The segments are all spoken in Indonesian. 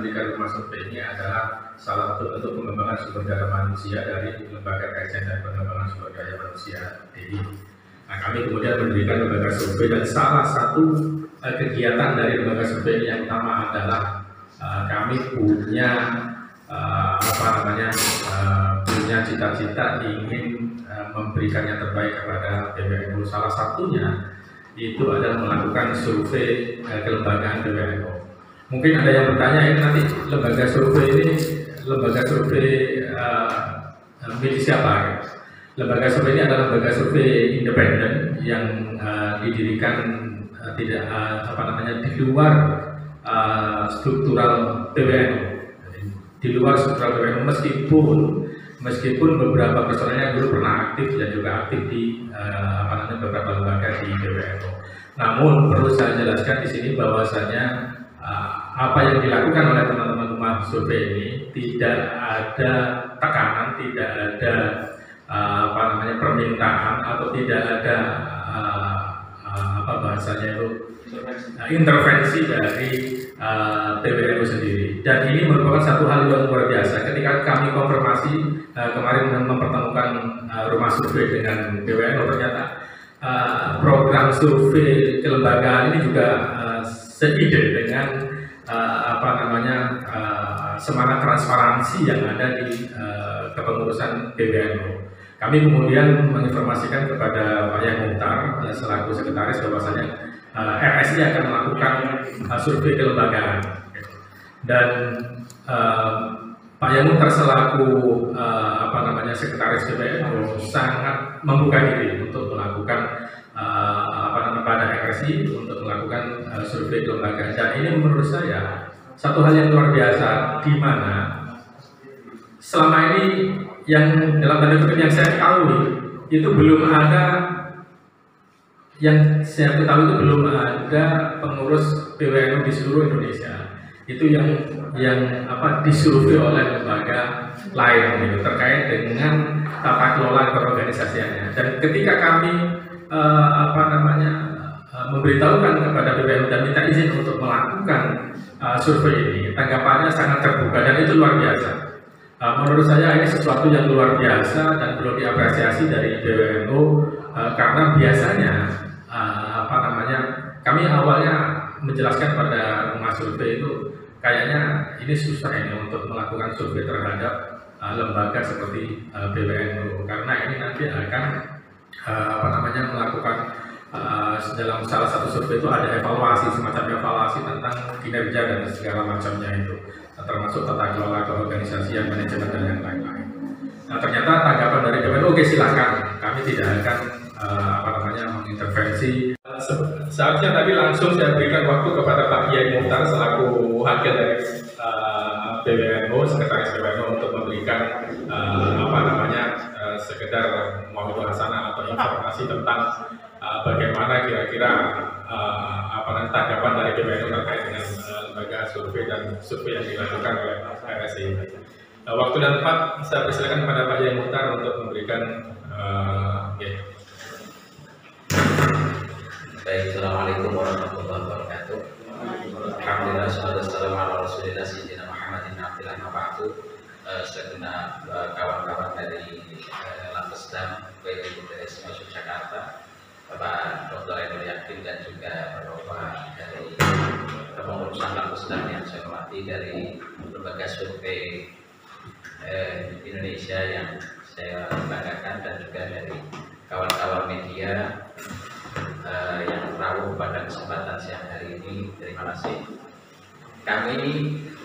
mendirikan rumah survei ini adalah salah satu bentuk pengembangan sumber daya manusia dari Lembaga Kajian dan Pengembangan Sumber Daya Manusia (DI). Nah, kami kemudian mendirikan lembaga survei, dan salah satu kegiatan dari lembaga survei ini yang utama adalah kami punya punya cita-cita ingin memberikan yang terbaik kepada PBNU. Salah satunya itu adalah melakukan survei kelembagaan PBNU. Mungkin ada yang bertanya, ini nanti lembaga survei ini milik siapa? Lembaga survei ini adalah lembaga survei independen yang didirikan tidak di luar struktural PBNU. Di luar struktural PBNU, meskipun beberapa personelnya dulu pernah aktif dan juga aktif di beberapa lembaga di PBNU. Namun perlu saya jelaskan di sini bahwasanya apa yang dilakukan oleh teman-teman rumah survei ini tidak ada tekanan, tidak ada permintaan, atau tidak ada intervensi dari PBNU sendiri. Dan ini merupakan satu hal yang luar biasa. Ketika kami konfirmasi kemarin mempertemukan rumah survei dengan PBNU, ternyata program survei kelembagaan ini juga seide dengan semangat transparansi yang ada di kepengurusan PBNU. Kami kemudian menginformasikan kepada Pak Yahya Mukhtar selaku sekretaris bahwasanya RSI akan melakukan survei kelembagaan, dan Pak Yahya Mukhtar selaku sekretaris PBNU sangat membuka diri untuk melakukan pada RSI untuk melakukan survei kelembagaan. Dan ini menurut saya satu hal yang luar biasa, di mana selama ini yang dalam tanda kutip yang saya ketahui itu belum ada pengurus PBNU di seluruh Indonesia itu yang disurvei oleh lembaga lain gitu, terkait dengan tata kelola berorganisasiannya. Dan ketika kami memberitahukan kepada PBNU dan minta izin untuk melakukan survei ini, tanggapannya sangat terbuka, dan itu luar biasa. Menurut saya ini sesuatu yang luar biasa dan perlu diapresiasi dari PBNU, karena biasanya kami awalnya menjelaskan pada rumah survei itu kayaknya ini susah ini untuk melakukan survei terhadap lembaga seperti PBNU, karena ini nanti akan melakukan dalam salah satu survei itu ada semacam evaluasi tentang kinerja dan segala macamnya itu, termasuk tata kelola keorganisasian, manajemen, dan yang lain-lain. Nah, ternyata tanggapan dari PBNU, oke, silakan, kami tidak akan mengintervensi. Seharusnya tadi langsung saya berikan waktu kepada Pak Yahya Mukhtar selaku wakil dari PBNU, sekretaris PBNU, untuk memberikan sekedar mauidul hasanah atau informasi tentang bagaimana kira-kira tanggapan dari PBNU terkait dengan lembaga survei dan survei yang dilakukan oleh RSI. Waktu dan tempat saya persilakan kepada Pak Yahya Mukhtar untuk memberikan. Baik, assalamualaikum warahmatullahi wabarakatuh. Alhamdulillah, wassalamualaikum warahmatullahi wabarakatuh. Segenap kawan-kawan dari Lampesdam, baik dari Semasuk Jakarta, Bapak Dr. Ainul Yakin, dan juga Bapak dari kepengurusan Lampesdam yang saya hormati, dari lembaga survei Indonesia yang saya banggakan, dan juga dari kawan-kawan media yang rawuh pada kesempatan siang hari ini. Terima kasih. Kami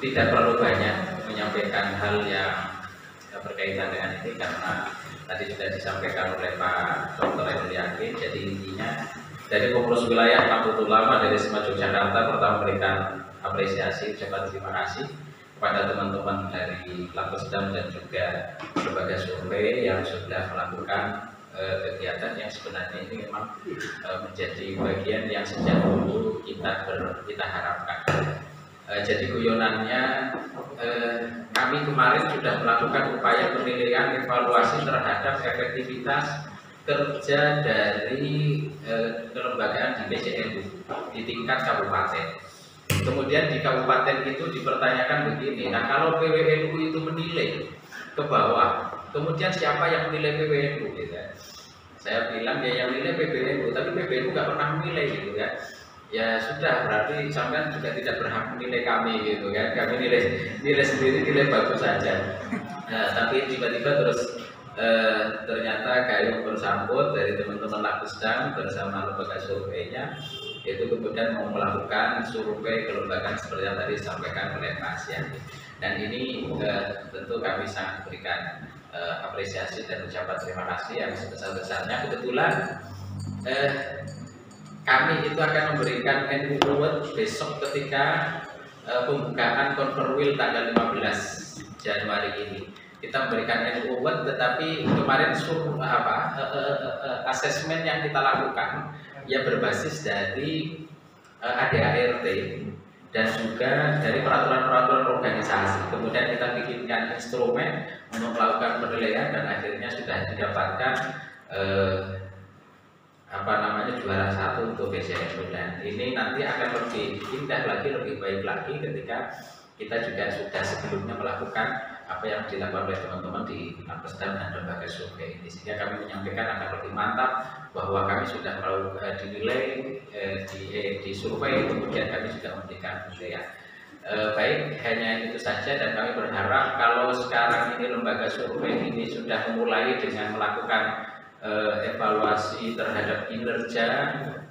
tidak perlu banyak menyampaikan hal yang berkaitan dengan ini, karena tadi sudah disampaikan oleh Pak Dr. Ainul Yakin. Jadi intinya dari pengurus wilayah Nahdlatul Ulama dari Semasuk Jakarta pertama memberikan apresiasi, ucapan terima kasih kepada teman-teman dari Lampesdam dan juga lembaga survei yang sudah melakukan kegiatan yang sebenarnya ini memang menjadi bagian yang sejak dulu kita harapkan. Jadi guyonannya, kami kemarin sudah melakukan upaya penilaian evaluasi terhadap efektivitas kerja dari kelembagaan di PCNU di tingkat kabupaten. Kemudian di kabupaten itu dipertanyakan begini, nah kalau PWNU itu menilai ke bawah, kemudian siapa yang menilai PWNU gitu ya? Saya bilang ya yang menilai PBNU, tapi PBNU nggak pernah menilai gitu ya. Ya sudah, berarti sampean juga tidak berhak menilai kami gitu kan. Kami nilai sendiri, nilai bagus saja. Nah, tapi tiba-tiba terus ternyata kayu bersambut dari teman-teman Lakustang bersama lembaga surveinya, itu kemudian mau melakukan survei kelembagaan seperti yang tadi disampaikan oleh Pak Asyani. Dan ini tentu kami sangat berikan apresiasi dan ucapan terima kasih yang sebesar-besarnya. Kebetulan kami itu akan memberikan NU Award besok ketika pembukaan Konferwil tanggal 15 Januari ini. Kita memberikan NU Award, tetapi kemarin asesmen yang kita lakukan ya berbasis dari ADART dan juga dari peraturan-peraturan organisasi. Kemudian kita bikinkan instrumen untuk melakukan penilaian dan akhirnya sudah didapatkan juara 1 untuk BCNU, dan ini nanti akan lebih indah lagi, lebih baik lagi ketika kita juga sudah sebelumnya melakukan apa yang dilakukan oleh teman-teman di Lakustang dan lembaga survei ini, sehingga kami menyampaikan akan lebih mantap bahwa kami sudah melakukan dinilai di survei, kemudian kami juga memberikan penilaian. Baik, hanya itu saja, dan kami berharap kalau sekarang ini lembaga survei ini sudah memulai dengan melakukan evaluasi terhadap kinerja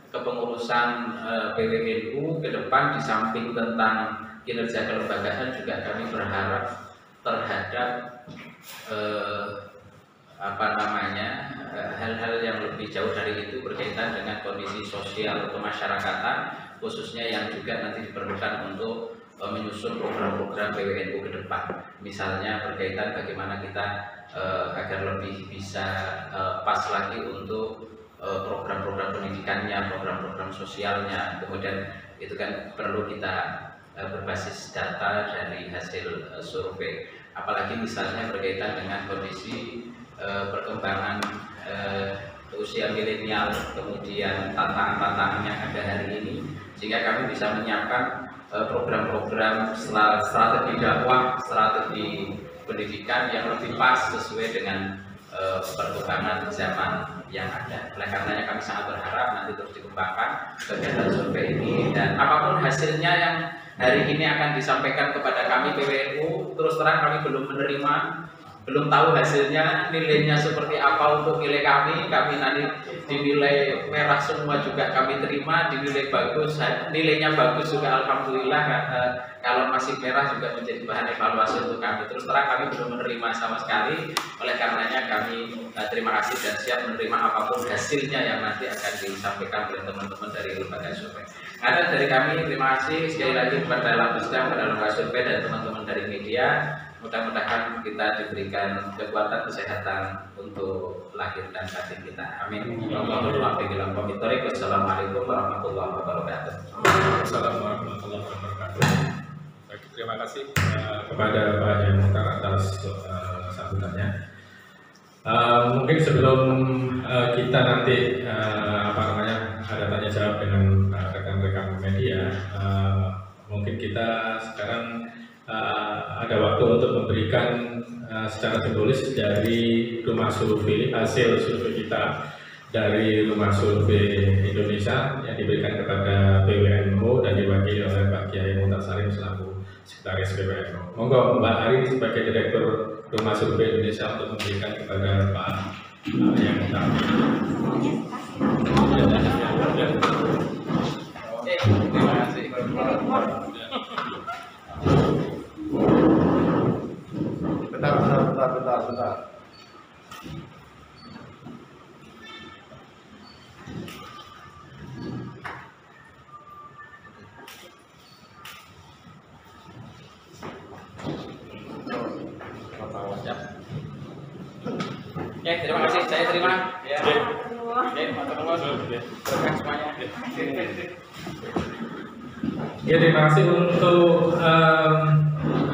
kepengurusan PWNU ke depan, di samping tentang kinerja kelembagaan juga kami berharap terhadap hal-hal yang lebih jauh dari itu berkaitan dengan kondisi sosial kemasyarakatan, khususnya yang juga nanti diperlukan untuk menyusun program-program PWNU ke depan. Misalnya berkaitan bagaimana kita agar lebih bisa pas lagi untuk program-program pendidikannya, program-program sosialnya. Kemudian itu kan perlu kita berbasis data dari hasil survei. Apalagi misalnya berkaitan dengan kondisi perkembangan usia milenial, kemudian tantangan-tantangan yang ada hari ini, sehingga kami bisa menyiapkan program-program strategi dakwah, strategi pendidikan yang lebih pas sesuai dengan perkembangan zaman yang ada. Oleh karenanya kami sangat berharap nanti terus dikembangkan kegiatan survei ini, dan apapun hasilnya yang hari ini akan disampaikan kepada kami PWNU, terus terang kami belum menerima, belum tahu hasilnya, nilainya seperti apa untuk nilai kami nanti dinilai merah semua juga kami terima, dinilai bagus, nilainya bagus juga alhamdulillah, kalau masih merah juga menjadi bahan evaluasi untuk kami. Terus terang kami belum menerima sama sekali, oleh karenanya kami terima kasih dan siap menerima apapun hasilnya yang nanti akan disampaikan oleh teman-teman dari lembaga survei. Ada dari kami, terima kasih sekali lagi kepada Lakustang, kepada lembaga survei dan teman-teman dari media. Mudah-mudahan kita diberikan kekuatan kesehatan untuk lahir dan batin kita. Amin. Wassalamualaikum warahmatullahi wabarakatuh. Assalamualaikum warahmatullahi wabarakatuh. Baik, terima kasih kepada Pak Haji Mukhtar atas sambutannya. Mungkin sebelum kita nanti ada tanya jawab dengan rekan-rekan media, mungkin kita sekarang ada waktu untuk memberikan secara simbolis dari rumah survei, hasil survei kita dari rumah survei Indonesia yang diberikan kepada PWNU dan diwakili oleh Pak Kiai Mukhtar Salim selaku Sekretaris PWNU. Monggo Mbak Ari sebagai Direktur Rumah Survei Indonesia untuk memberikan kepada Pak yang Mukhtar. Terima kasih. Bentar. Oke, terima kasih. Saya terima. Ya. Oke, matur semuanya. Ya, terima kasih untuk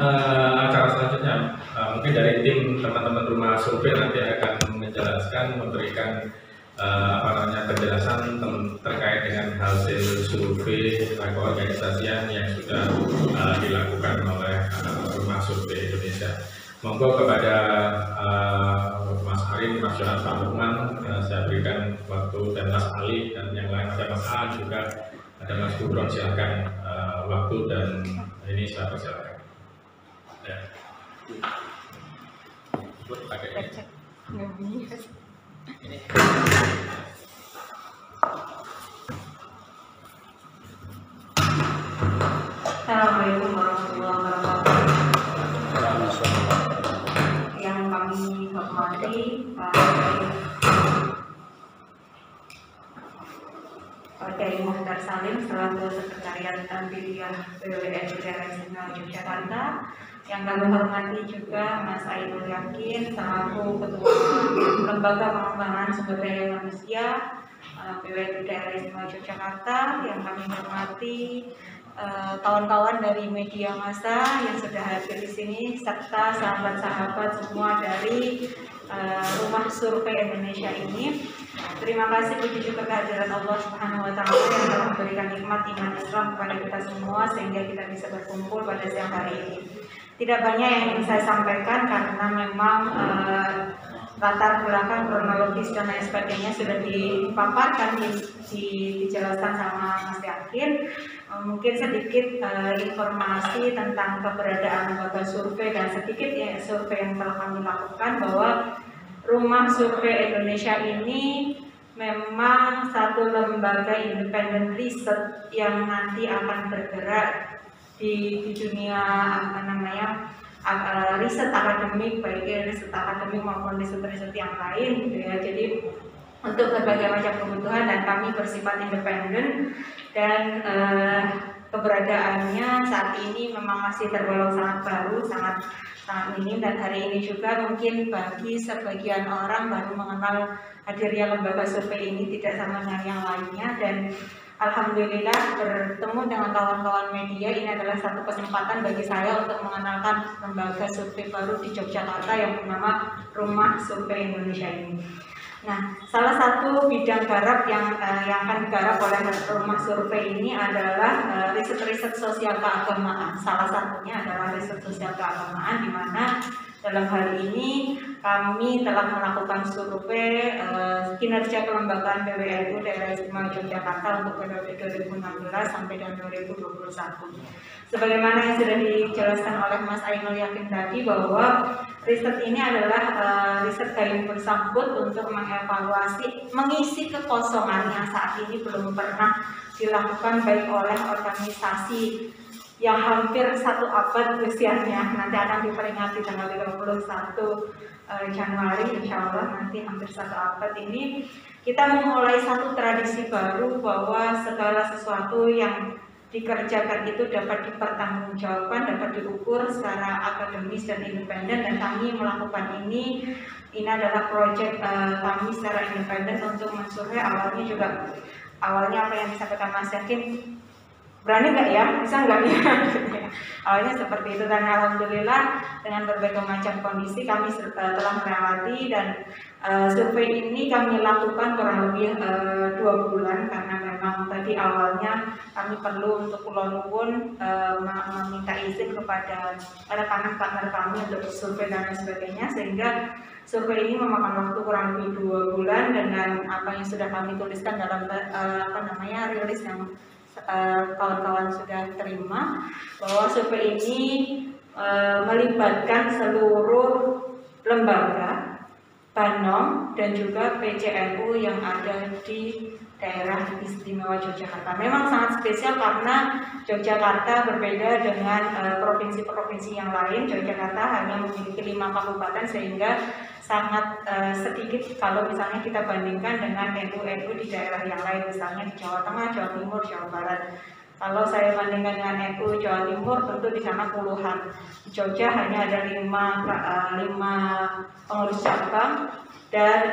acara selanjutnya. Mungkin dari tim teman-teman rumah survei nanti akan menjelaskan, memberikan penjelasan terkait dengan hasil survei survei keorganisasian yang sudah dilakukan oleh Rumah Survei Indonesia. Monggo kepada Mas Arin, Mas Johan, Pak Lukman, saya berikan waktu, dan Mas Ali dan yang lain, ada Mas A juga, ada Mas Gubron, silakan waktu dan ini saya persilakan. Ya. Pakai ini. Assalamualaikum warahmatullahi wabarakatuh. Yang kami hormati Pak Kiai Muhtar Salim selaku Sekretariat Wilayah BWN Daerah Istimewa Yogyakarta. Yang kami hormati juga Mas Ainul Yakin selaku Ketua Lembaga Pengembangan Sumber Daya Manusia BWN Daerah Istimewa Yogyakarta. Yang kami hormati kawan-kawan dari media massa yang sudah hadir di sini, serta sahabat-sahabat semua dari Rumah Survei Indonesia ini. Terima kasih puji syukur kehadirat Allah Subhanahu wa Ta'ala yang telah memberikan nikmat iman Islam kepada kita semua sehingga kita bisa berkumpul pada siang hari ini. Tidak banyak yang ingin saya sampaikan karena memang latar belakang kronologis dan lain sebagainya sudah dipaparkan, dijelaskan sama Mas Yakin. Mungkin sedikit informasi tentang keberadaan lembaga survei dan sedikit survei yang telah kami lakukan, bahwa Rumah Survei Indonesia ini memang satu lembaga independen riset yang nanti akan bergerak di dunia riset akademik, baik riset akademik maupun riset yang lain gitu ya. Jadi untuk berbagai macam kebutuhan, dan kami bersifat independen, dan keberadaannya saat ini memang masih tergolong sangat baru, sangat minim, dan hari ini juga mungkin bagi sebagian orang baru mengenal hadirnya lembaga survei ini, tidak sama dengan yang lainnya. Dan alhamdulillah bertemu dengan kawan-kawan media ini adalah satu kesempatan bagi saya untuk mengenalkan lembaga survei baru di Yogyakarta yang bernama Rumah Survei Indonesia ini. Nah, salah satu bidang garap yang akan digarap oleh Rumah Survei ini adalah riset-riset sosial keagamaan. Salah satunya adalah riset sosial keagamaan, di mana dalam hal ini kami telah melakukan survei kinerja kelembagaan PWNU Daerah Istimewa Yogyakarta untuk periode 2016 sampai dengan 2021. Sebagaimana yang sudah dijelaskan oleh Mas Ainul Yakin tadi, bahwa riset ini adalah riset gayung bersambut untuk mengevaluasi, mengisi kekosongan yang saat ini belum pernah dilakukan baik oleh organisasi yang hampir 1 abad usianya. Nanti akan diperingati tanggal 31 Januari, insya Allah nanti hampir 1 abad ini. Kita memulai satu tradisi baru, bahwa segala sesuatu yang dikerjakan itu dapat dipertanggungjawabkan, dapat diukur secara akademis dan independen, dan kami melakukan ini adalah proyek kami secara independen untuk mensurvei. Awalnya apa yang disampaikan Mas Yakin, berani nggak ya, bisa nggak ya? Awalnya seperti itu, dan alhamdulillah dengan berbagai macam kondisi kami telah melewati, dan survei ini kami lakukan kurang lebih 2 bulan, karena memang tadi awalnya kami perlu untuk Pulau Nuwun meminta izin kepada rekan-rekan kami untuk survei dan lain sebagainya, sehingga survei ini memakan waktu kurang lebih 2 bulan dengan apa yang sudah kami tuliskan dalam rilis yang kawan-kawan sudah terima, bahwa survei ini melibatkan seluruh lembaga, Banom, dan juga PCNU yang ada di daerah istimewa Yogyakarta. Memang sangat spesial karena Yogyakarta berbeda dengan provinsi-provinsi yang lain. Yogyakarta hanya memiliki 5 kabupaten, sehingga sangat sedikit kalau misalnya kita bandingkan dengan NU di daerah yang lain, misalnya di Jawa Tengah, Jawa Timur, Jawa Barat. Kalau saya bandingkan dengan NU Jawa Timur, tentu di sana puluhan. Di Jogja hanya ada 5 pengurus cabang, dan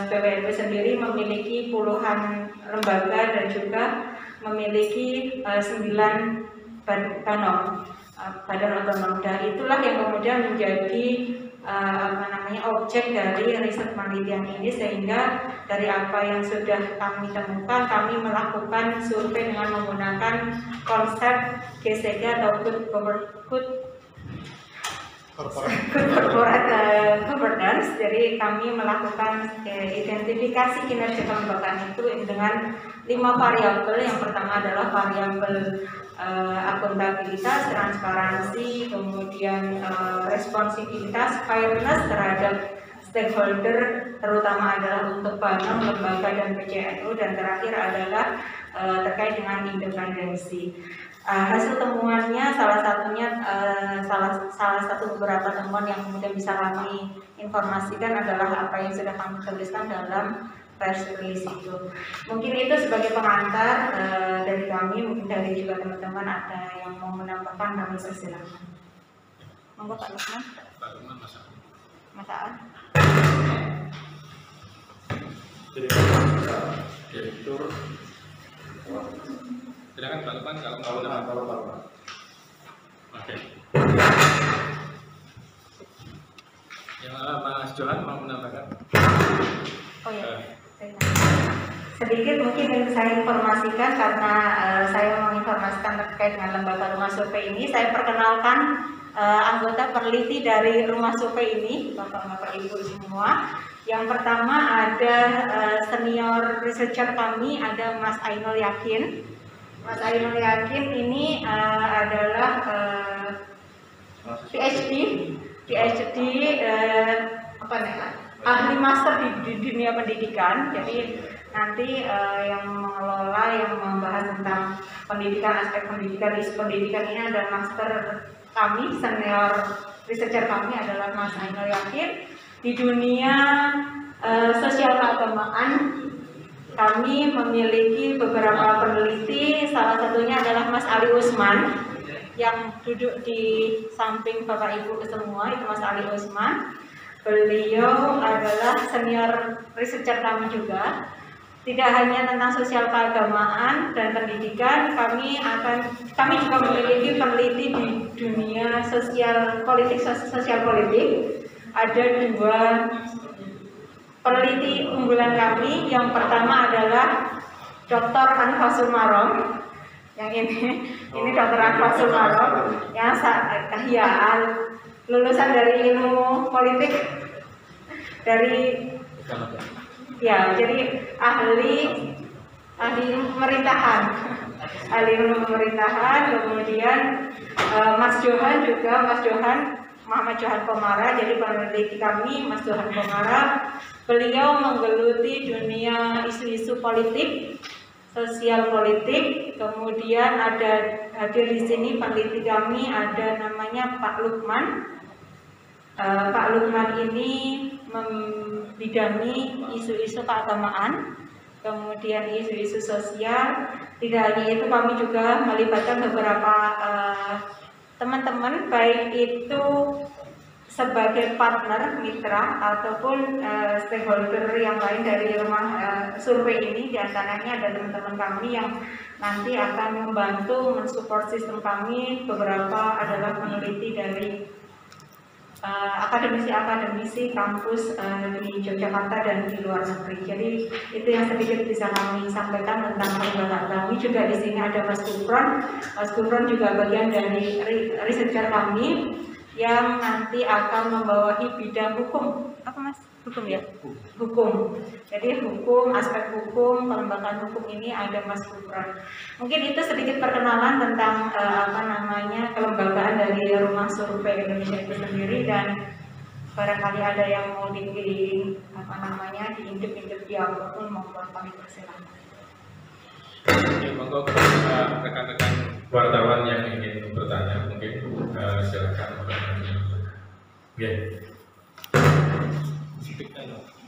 PWNU sendiri memiliki puluhan lembaga dan juga memiliki 9 banom. Badan Otonom. Dan itulah yang kemudian menjadi objek dari riset penelitian ini, sehingga dari apa yang sudah kami temukan, kami melakukan survei dengan menggunakan konsep GCG atau Good Corporate Governance. Jadi kami melakukan identifikasi kinerja kelembagaan itu dengan 5 variabel. Yang pertama adalah variabel akuntabilitas, transparansi, kemudian responsibilitas, fairness terhadap stakeholder, terutama adalah untuk bank, lembaga, dan PCNU, dan terakhir adalah terkait dengan independensi. Hasil temuannya salah satu beberapa temuan yang kemudian bisa kami informasikan adalah apa yang sudah kami tuliskan dalam press release itu. Mungkin itu sebagai pengantar dari kami, mungkin dari juga teman-teman ada yang mau menambahkan, kami persilakan. Monggo Pak Lukman. Pak Lukman, Masaan. Direktur. Silakan Pak Lukman kalau mau menambahkan. Oke. Yang Mas Johan mau menambahkan? Oh ya. Sedikit mungkin yang saya informasikan, karena saya menginformasikan terkait dengan lembaga rumah survei ini. Saya perkenalkan anggota peneliti dari rumah survei ini, Bapak-Bapak Ibu semua. Yang pertama ada senior researcher kami, ada Mas Ainul Yakin. Mas Ainul Yakin ini adalah PhD ahli master di dunia pendidikan. Jadi nanti yang mengelola, yang membahas tentang pendidikan, aspek pendidikan, isu pendidikan ini adalah master kami, senior researcher kami adalah Mas Ainul Yakin. Di dunia sosial keagamaan kami memiliki beberapa peneliti, salah satunya adalah Mas Ali Usman yang duduk di samping Bapak Ibu semua, itu Mas Ali Usman. Beliau adalah senior researcher kami juga. Tidak hanya tentang sosial keagamaan dan pendidikan, kami juga memiliki peneliti di dunia sosial politik. Ada 2 peneliti unggulan kami. Yang pertama adalah Dr. Anfasul Marom. Yang ini Dr. Anfasul Marom yang lulusan dari ilmu politik dari jadi ahli pemerintahan, kemudian Mas Johan Muhammad Johan Komara, jadi peneliti kami Mas Johan Komara. Beliau menggeluti dunia isu-isu politik, sosial politik. Kemudian ada hadir di sini peneliti kami, ada namanya Pak Lukman. Pak Lukman ini membidangi isu-isu keagamaan, kemudian isu-isu sosial. Tidak hanya itu, kami juga melibatkan beberapa teman-teman, baik itu sebagai partner, mitra, ataupun stakeholder yang lain dari rumah survei ini. Di antaranya ada teman-teman kami yang nanti akan membantu mensupport sistem kami. Beberapa adalah peneliti dari akademisi kampus di Yogyakarta dan di luar negeri. Jadi itu yang sedikit bisa kami sampaikan tentang kelembagaan kami. Juga di sini ada Mas Gufron. Mas Gufron juga bagian dari researcher kami yang nanti akan membawahi bidang hukum. Apa Mas? Hukum ya? Hukum. Jadi hukum, aspek hukum, pengembangan hukum ini ada Mas Gufron. Mungkin itu sedikit perkenalan tentang kelembagaan dari Rumah Survei Indonesia itu sendiri, dan barangkali ada yang mau diintip-intip di apapun, mohon kami persilakan. Ya, monggo kepada rekan-rekan wartawan yang ingin bertanya, mungkin silakan. Ya.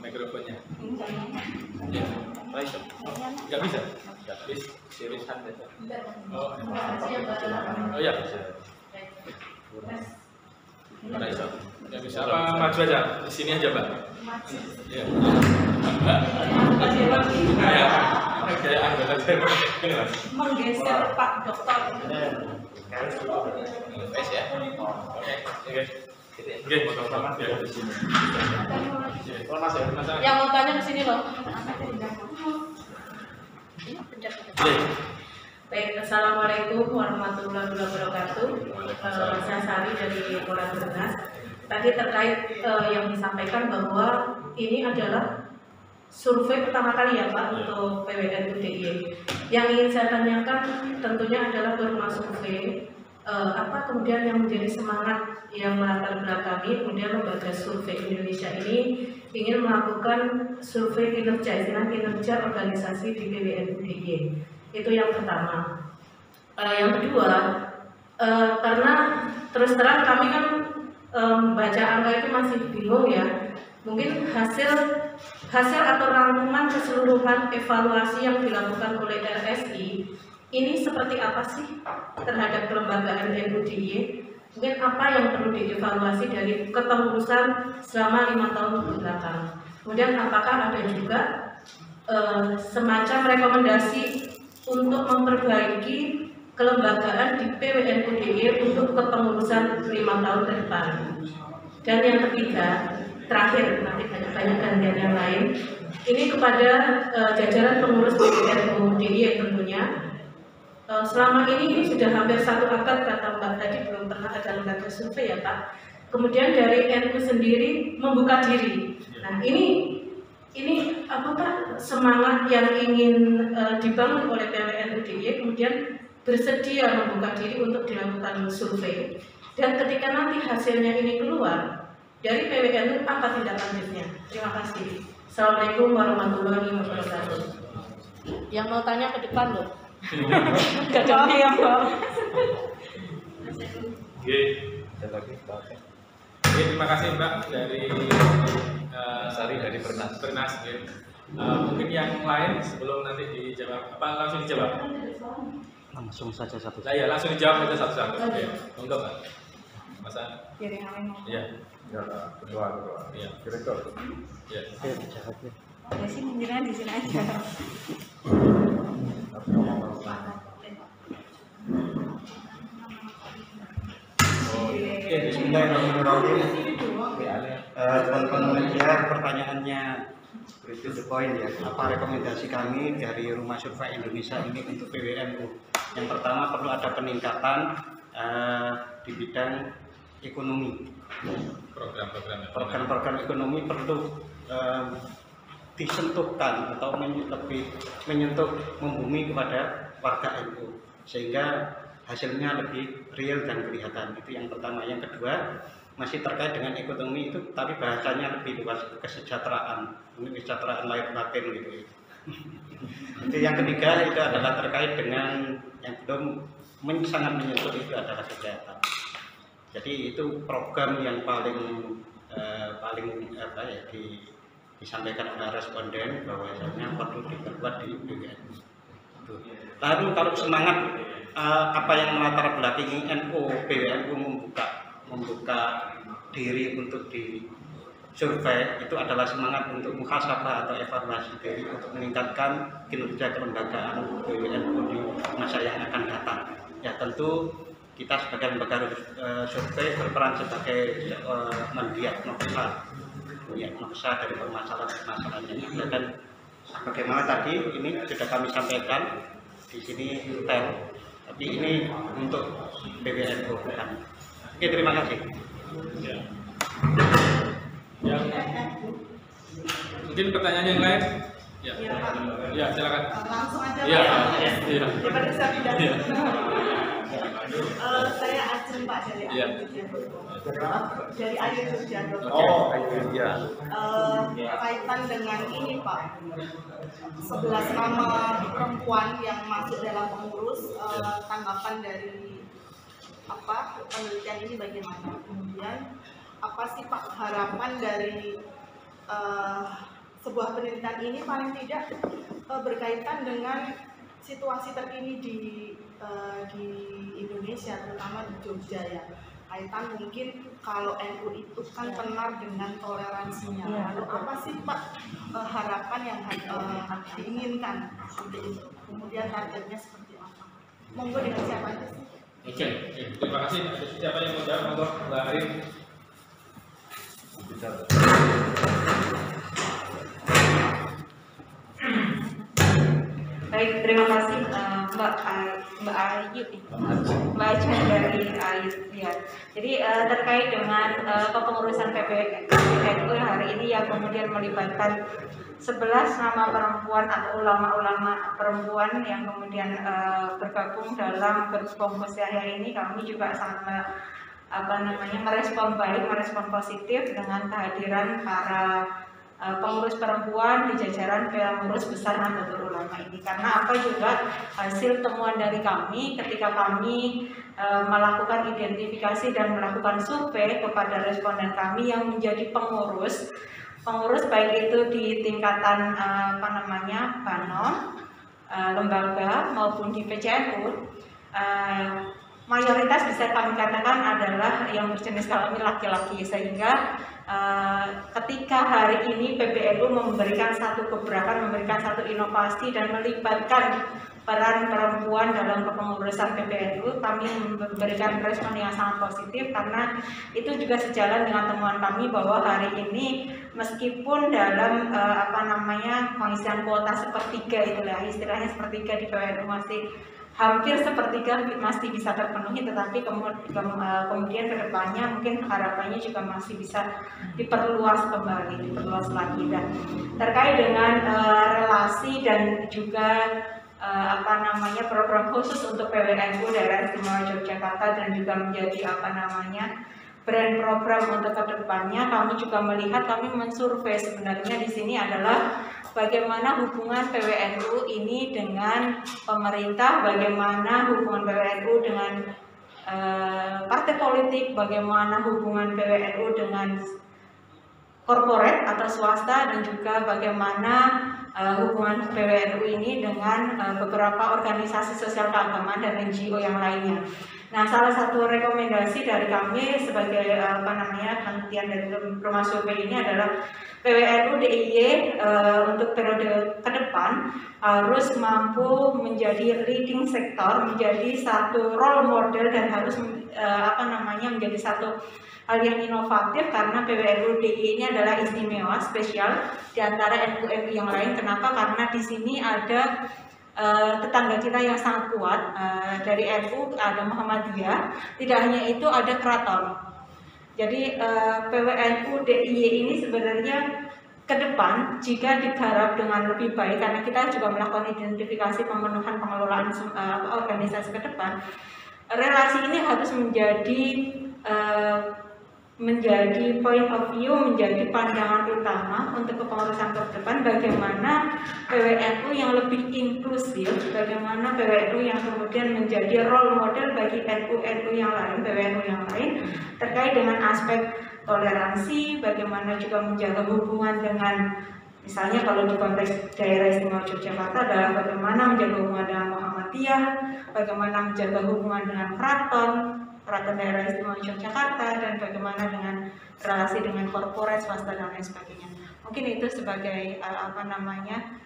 Mikrofonnya. Ya, baik. Nggak bisa. Seriusan itu. Oh ya. Mana bisa? Nggak bisa. Apa maju aja? Di sini aja, Mbak. Ya. Ya. kayak anggota dewan ini mas. Menggeser Pak Dokter. Wes ya. Oke. Oke, Mas ya di sini. Mas ya, Mas. Yang mau tanya ke sini loh. Baik, assalamualaikum warahmatullahi wabarakatuh. Saya Sari dari Koran Bernas. Tadi terkait yang disampaikan bahwa ini adalah survei pertama kali ya Pak untuk PWN UDY. Yang ingin saya tanyakan tentunya adalah berma survei. Apa kemudian yang menjadi semangat yang melatar belakangi kemudian lembaga survei Indonesia ini ingin melakukan survei kinerja organisasi di PWN UDY. Itu yang pertama. Yang kedua, karena terus terang kami kan baca angka itu masih bingung ya. Mungkin hasil atau rangkuman keseluruhan evaluasi yang dilakukan oleh RSI ini seperti apa sih terhadap kelembagaan NUDY? Mungkin apa yang perlu dievaluasi dari kepengurusan selama 5 tahun kebelakang? Kemudian apakah ada juga semacam rekomendasi untuk memperbaiki kelembagaan di PWN UDY untuk kepengurusan 5 tahun ke depan? Dan yang ketiga, terakhir, nanti banyak gantian yang lain, ini kepada jajaran pengurus PWN UDY tentunya. Selama ini sudah hampir 1 abad kata Mbak tadi belum pernah ada lembaga survei ya Pak. Kemudian dari NU sendiri membuka diri. Nah ini apakah semangat yang ingin dibangun oleh PWN UDY kemudian bersedia membuka diri untuk dilakukan survei? Dan ketika nanti hasilnya ini keluar dari PWN apa tindak lanjutnya? Terima kasih. Assalamualaikum warahmatullahi wabarakatuh. Yang mau tanya ke depan loh. Gak ada yang mau. Oke, terima kasih Mbak dari Sari dari Bernas. Mungkin yang lain sebelum nanti dijawab, apa langsung dijawab? Langsung saja satu. Nah, ya langsung dijawab aja satu-satu. Oke, untuk Mbak. Mas Iya. Ya, kedua. Iya. Direktur. Iya. Ya sih mungkin di sini aja. Oke, bismillahirrahmanirrahim. Teman-teman media, pertanyaannya to the point ya. Apa rekomendasi kami dari Rumah Survei Indonesia ini untuk PWNU? Yang pertama perlu ada peningkatan di bidang ekonomi. Program-program ekonomi perlu disentuhkan atau lebih menyentuh membumi kepada warga NU sehingga hasilnya lebih real dan kelihatan. Itu yang pertama. Yang kedua masih terkait dengan ekonomi itu tapi bahasanya lebih luas, kesejahteraan, kesejahteraan lahir batin gitu. Itu yang ketiga itu adalah terkait dengan yang belum sangat menyentuh itu adalah kesehatan. Jadi itu program yang paling disampaikan oleh responden bahwasanya perlu diperkuat di PWNU. Lalu kalau semangat apa yang melatar belakangi PWNU membuka diri untuk di survei itu adalah semangat untuk muhasabah atau evaluasi diri untuk meningkatkan kinerja kelembagaan PWNU di masa yang akan datang. Ya tentu kita sebagai lembaga survei berperan sebagai mendiagnosa dari permasalahan ini dan bagaimana tadi ini sudah kami sampaikan di sini detail, tapi ini untuk PWNU bukan. Oke, terima kasih. Ya. Yang mungkin pertanyaan yang lain? Ya. Ya, silakan. Langsung aja. Ya. Ya. Daripada saya tidak. Ya. Saya Ajeng Pak dari Iya. dari Ayu Sugianto. Oh, iya. Kaitan dengan ini Pak, 11 nama perempuan yang masuk dalam pengurus, tanggapan dari apa penelitian ini bagaimana? Kemudian apa sih Pak harapan dari sebuah penelitian ini paling tidak berkaitan dengan situasi terkini di Indonesia, terutama di Jogja ya. kaitan mungkin kalau NU itu kan tenar dengan toleransinya. Lalu apa sih Pak harapan yang diinginkan untuk itu? Kemudian targetnya seperti apa? Monggo dengan siapa aja sih? Oke, terima kasih. Siapa yang mau jawab? Monggo, Mbak Arif. Baik, terima kasih Mbak Ayu, Mbak Ayu dari Ayu. Ya. Jadi terkait dengan kepengurusan PBNU hari ini yang kemudian melibatkan 11 nama perempuan atau ulama-ulama perempuan yang kemudian bergabung dalam gerbong Musyahya ini, kami juga sangat merespon baik, merespon positif dengan kehadiran para pengurus perempuan di jajaran pengurus besar Nahdlatul Ulama ini. Karena apa juga hasil temuan dari kami ketika kami melakukan identifikasi dan melakukan survei kepada responden kami yang menjadi pengurus baik itu di tingkatan Banon, lembaga maupun di PCNU, mayoritas bisa kami katakan adalah yang berjenis kelamin laki-laki, sehingga ketika hari ini PBNU memberikan satu gebrakan, memberikan satu inovasi dan melibatkan peran perempuan dalam kepengurusan PBNU, kami memberikan respon yang sangat positif karena itu juga sejalan dengan temuan kami bahwa hari ini meskipun dalam pengisian kuota sepertiga itulah istilahnya sepertiga di PBNU masih hampir sepertiga masih bisa terpenuhi, tetapi kemudian kedepannya mungkin harapannya juga masih bisa diperluas kembali, diperluas lagi. Dan terkait dengan relasi dan juga program khusus untuk PBNU Daerah Istimewa Yogyakarta dan juga menjadi brand program untuk kedepannya, kami juga melihat, kami mensurvei sebenarnya di sini adalah bagaimana hubungan PBNU ini dengan pemerintah, bagaimana hubungan PBNU dengan partai politik, bagaimana hubungan PBNU dengan korporat atau swasta, dan juga bagaimana hubungan PBNU ini dengan beberapa organisasi sosial keagamaan dan NGO yang lainnya. Nah, salah satu rekomendasi dari kami sebagai penelitian dari rumah survei ini adalah PBNU DIY untuk periode ke depan harus mampu menjadi leading sektor, menjadi satu role model dan harus menjadi satu hal yang inovatif, karena PBNU DIY ini adalah istimewa, spesial di antara NU yang lain. Kenapa? Karena di sini ada tetangga kita yang sangat kuat, dari NU ada Muhammadiyah, tidak hanya itu ada keraton. Jadi PBNU DIY ini sebenarnya ke depan jika digarap dengan lebih baik, karena kita juga melakukan identifikasi pemenuhan pengelolaan organisasi ke depan, relasi ini harus menjadi point of view, menjadi pandangan utama untuk kepengurusan ke depan, bagaimana PBNU yang lebih inklusif, bagaimana PBNU yang kemudian menjadi role model bagi NU yang lain, PBNU yang lain, terkait dengan aspek toleransi, bagaimana juga menjaga hubungan dengan, misalnya kalau di konteks daerah istimewa Yogyakarta adalah bagaimana menjaga hubungan dengan Muhammadiyah, bagaimana menjaga hubungan dengan keraton daerah istimewa Yogyakarta, dan bagaimana dengan relasi dengan korporat, swasta, dan lain sebagainya. Mungkin itu sebagai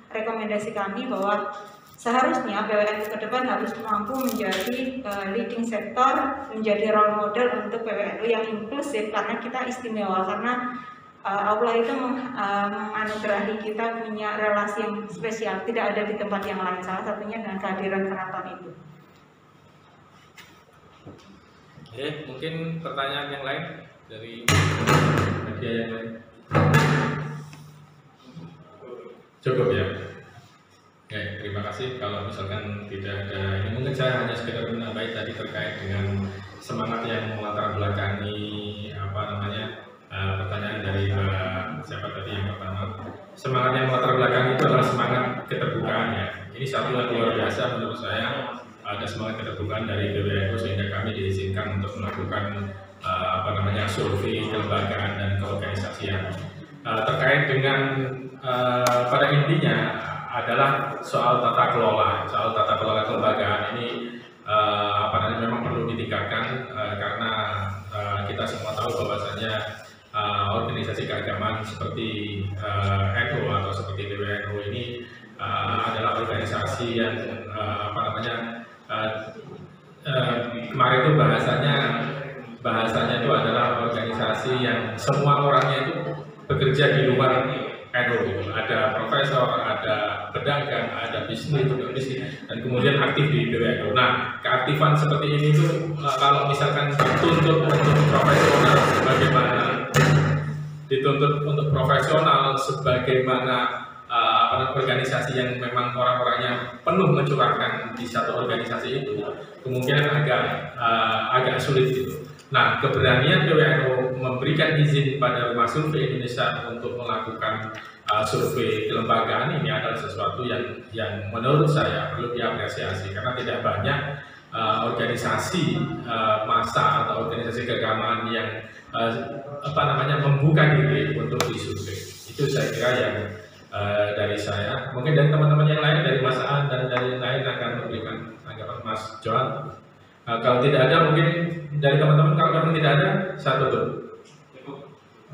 rekomendasi kami bahwa seharusnya PBNU ke depan harus mampu menjadi leading sektor, menjadi role model untuk PBNU yang inklusif, karena kita istimewa, karena Allah itu menganugerahi kita punya relasi yang spesial, tidak ada di tempat yang lain, salah satunya dengan kehadiran keraton itu. Oke, mungkin pertanyaan yang lain dari media yang lain. Cukup ya. Oke, terima kasih. Kalau misalkan tidak ada, ini mungkin saya hanya sekedar menambah tadi terkait dengan semangat yang melatar belakangi pertanyaan dari siapa tadi yang pertama. Semangat yang melatar belakangi itu adalah semangat keterbukaan ya. Ini satu yang luar biasa menurut saya. Ada semangat keterbukaan dari PBNU sehingga kami diizinkan untuk melakukan survei kelembagaan dan keorganisasian. Terkait dengan pada intinya adalah soal tata kelola kelembagaan ini memang perlu ditingkatkan karena kita semua tahu bahwasanya organisasi keagamaan seperti NU atau seperti PBNU ini adalah organisasi yang kemarin itu bahasanya itu adalah organisasi yang semua orangnya itu bekerja di luar NU. Ada profesor, ada pedagang, ada bisnis, dan kemudian aktif di PBNU. Nah, keaktifan seperti ini itu kalau misalkan dituntut untuk profesional sebagaimana organisasi yang memang orang-orangnya penuh mencurahkan di satu organisasi itu, kemungkinan agak sulit gitu. Nah, keberanian PBNU memberikan izin pada Rumah Survei Indonesia untuk melakukan survei kelembagaan ini adalah sesuatu yang menurut saya perlu diapresiasi, karena tidak banyak organisasi massa atau organisasi keagamaan yang membuka diri untuk disurvei. Itu saya kira yang dari saya. Mungkin dari teman-teman yang lain, dari Mas Aan dan dari yang lain akan memberikan tanggapan. Mas Johan, kalau tidak ada, mungkin dari teman-teman, kalau memang tidak ada, saya tutup.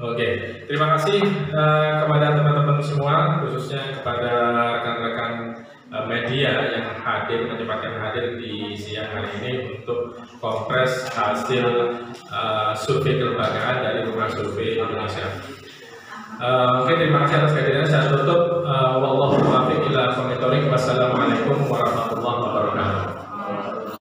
Oke, terima kasih kepada teman-teman semua, khususnya kepada rekan-rekan media yang menyempatkan hadir di siang hari ini untuk kompres hasil survei kelembagaan dari Rumah Survei Indonesia. Oke, terima kasih atas kehadirannya. Saya tutup. Wallahu muwaffiq ila aqwamit thoriq. Wassalamualaikum warahmatullahi wabarakatuh.